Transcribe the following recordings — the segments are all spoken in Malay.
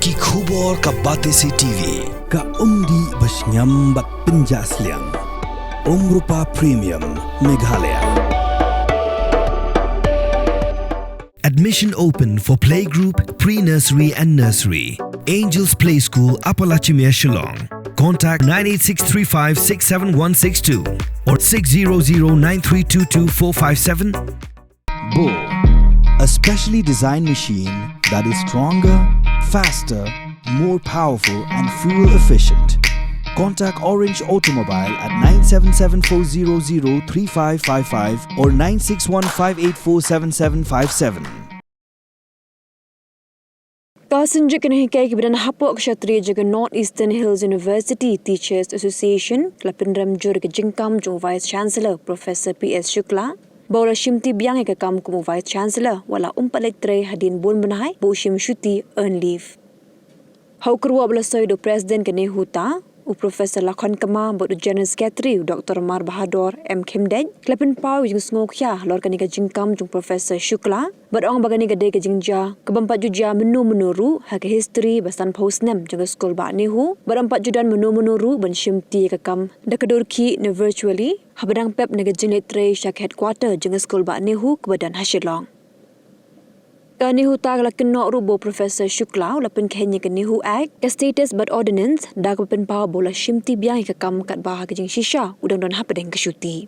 ki khubor ka bate si TV ka umdi basnyam bat penjasliang Rupa Premium Meghalaya. Admission open for playgroup, pre-nursery and nursery. Angels Play School, Upper Lachimia, Shillong. Contact 9863567162 or 60093224457. Bull, a specially designed machine that is stronger, faster, more powerful and fuel efficient. Contact Orange Automobile at 9774003555 or 9615847757. Kasan je kena hikai kebadan hapok kshatriya jaga North Eastern Hills University Teachers Association kelapin ramjur ke jengkam jung Vice Chancellor Professor Shukla. Baula Shimti Biang ke kam kumu Vice Chancellor wala lektre hadin bon benahai bu Shimti earn leave. Hau kerua belasoi do Presiden ke Nehuta u Professor Lakon Kema bodu General Secretary Dr. Mar Bahadur M. Khimdej kelapin pau jeng sngokya lor kanika jengkam jung Professor Shukla berong bagani gade ke jengja kebampat juja menu-menuru hak history basan pausnem jeng skol ba Nehu berampat judan menu-menuru ban Shimti ke kam dakadurki ne virtually habadang pep nega jeng letre syak headquarter jeng skol ba Nehu kebadan Hashilong. Nehuta kalakin nok rubo Professor Shukla lapin kenya ke Nehu Act ke status but ordinance da kapin pau bola Shimti Biang ke kam kat bah ke jeng shisha udang don hapadeng ke syuti.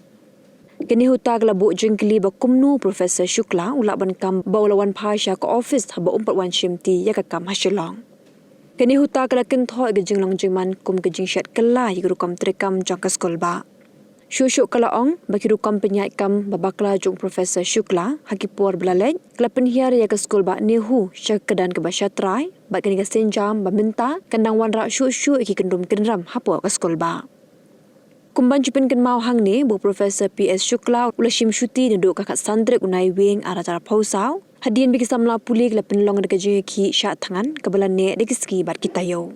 Ke Nehuta kalabu jeng keli ba kumnu Professor Shukla ulak ban kam baula wan Pyrshah ke office haba umpat wan Shimti ya ke kam Hashilong. Ke Nehuta kalakin thoi ke jeng long jengman kum ke jeng syat kela ya kam trekam jang ke skol ba. Syusyuk kalaong bagi rukam penyait kam babakla jung Professor Shukla hakipur belalej kelapin hiar ya ke skol ba Nehu syak kedan ke basyatrai bak kini ke senjam baminta kendang wan rak syuk-syuk iki kendum kenram hapo ke skol ba. Kumban cipin ken mau hang ni bu Professor Shukla ula Shim Shuti neduk kakak sandrek unai wing ara-ara pausau hadian bagi samla puli kelapin long dekat jeng ki syak tangan kebelan ne dekiski bat kita yo.